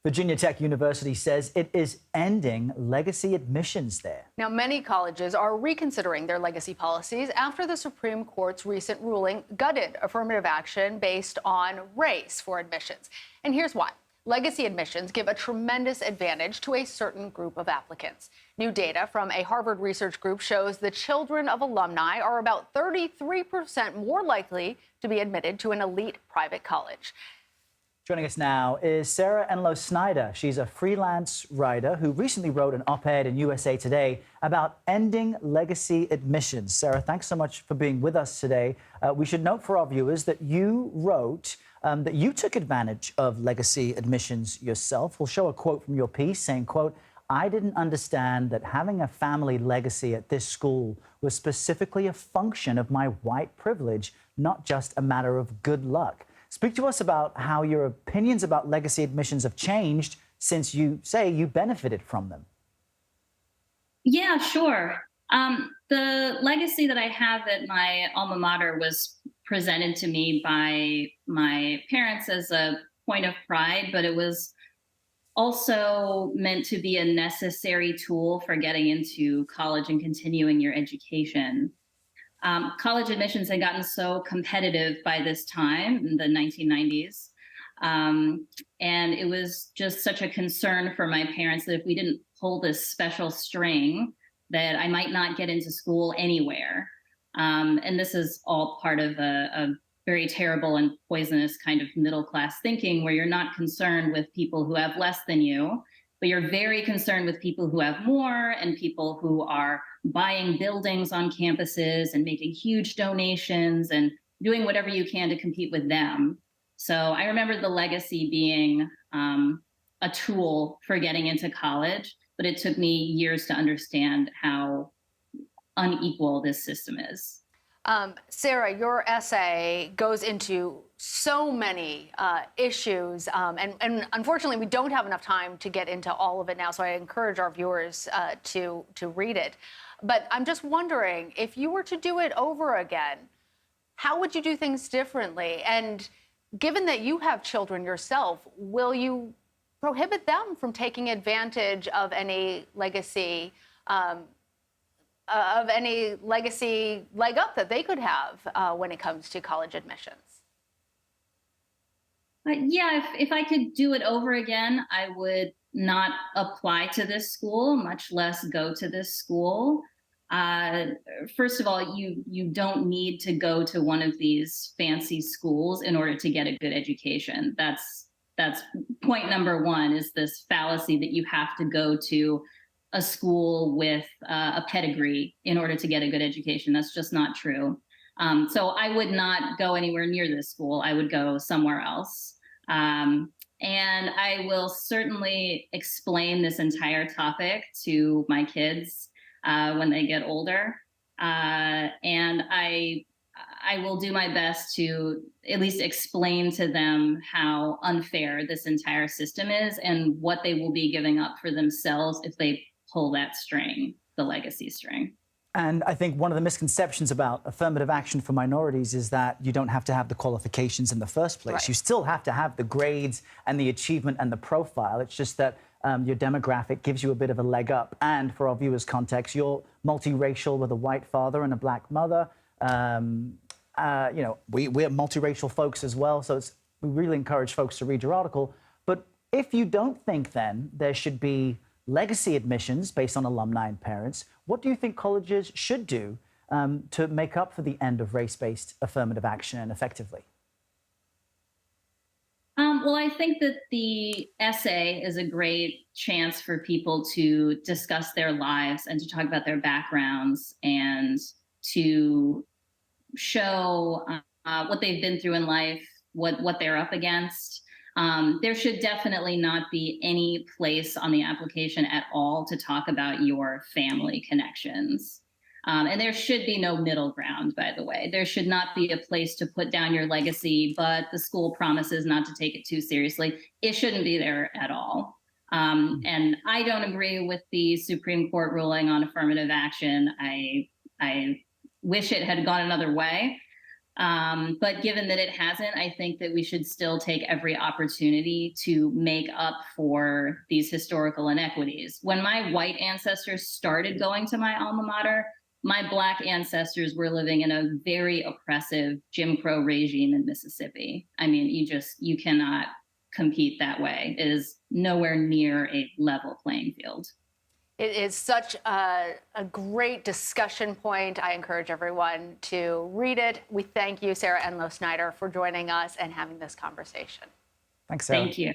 Virginia Tech University says it is ending legacy admissions there. Now, many colleges are reconsidering their legacy policies after the Supreme Court's recent ruling gutted affirmative action based on race for admissions. And here's why. Legacy admissions give a tremendous advantage to a certain group of applicants. New data from a Harvard research group shows the children of alumni are about 33% more likely to be admitted to an elite private college. Joining us now is Sarah Enelow-Snyder. She's a freelance writer who recently wrote an op-ed in USA Today about ending legacy admissions. Sarah, thanks so much for being with us today. We should note for our viewers that you wrote that you took advantage of legacy admissions yourself. We'll show a quote from your piece saying, quote, "I didn't understand that having a family legacy at this school was specifically a function of my white privilege, not just a matter of good luck." Speak to us about how your opinions about legacy admissions have changed since you say you benefited from them. Yeah, sure. The legacy that I have at my alma mater was presented to me by my parents as a point of pride, but it was also meant to be a necessary tool for getting into college and continuing your education. College admissions had gotten so competitive by this time in the 1990s. And it was just such a concern for my parents that if we didn't pull this special string, that I might not get into school anywhere. And this is all part of a very terrible and poisonous kind of middle class thinking where you're not concerned with people who have less than you, but you're very concerned with people who have more and people who are buying buildings on campuses and making huge donations and doing whatever you can to compete with them. So I remember the legacy being a tool for getting into college, but it took me years to understand how unequal this system is. Sarah, your essay goes into so many issues, and unfortunately, we don't have enough time to get into all of it now, so I encourage our viewers to read it. But I'm just wondering, if you were to do it over again, how would you do things differently? And given that you have children yourself, will you prohibit them from taking advantage of any legacy leg up that they could have when it comes to college admissions? Yeah, if I could do it over again, I would not apply to this school, much less go to this school. First of all, you don't need to go to one of these fancy schools in order to get a good education. That's point number one, is this fallacy that you have to go to a school with a pedigree in order to get a good education. That's just not true. So I would not go anywhere near this school. I would go somewhere else. And I will certainly explain this entire topic to my kids when they get older. And I will do my best to at least explain to them how unfair this entire system is and what they will be giving up for themselves if they pull that string, the legacy string. And I think one of the misconceptions about affirmative action for minorities is that you don't have to have the qualifications in the first place. Right. You still have to have the grades and the achievement and the profile. It's just that your demographic gives you a bit of a leg up. And for our viewers' context, you're multiracial with a white father and a black mother. We're multiracial folks as well, so we really encourage folks to read your article. But if you don't think then there should be legacy admissions based on alumni and parents, what do you think colleges should do to make up for the end of race-based affirmative action effectively? Well, I think that the essay is a great chance for people to discuss their lives and to talk about their backgrounds and to show what they've been through in life, what they're up against. There should definitely not be any place on the application at all to talk about your family connections. And there should be no middle ground, by the way. There should not be a place to put down your legacy, but the school promises not to take it too seriously. It shouldn't be there at all. And I don't agree with the Supreme Court ruling on affirmative action. I wish it had gone another way. But given that it hasn't, I think that we should still take every opportunity to make up for these historical inequities. When my white ancestors started going to my alma mater, my Black ancestors were living in a very oppressive Jim Crow regime in Mississippi. I mean, you cannot compete that way. It is nowhere near a level playing field. It is such a great discussion point. I encourage everyone to read it. We thank you, Sarah Enelow-Snyder, for joining us and having this conversation. Thanks, Sarah. Thank you.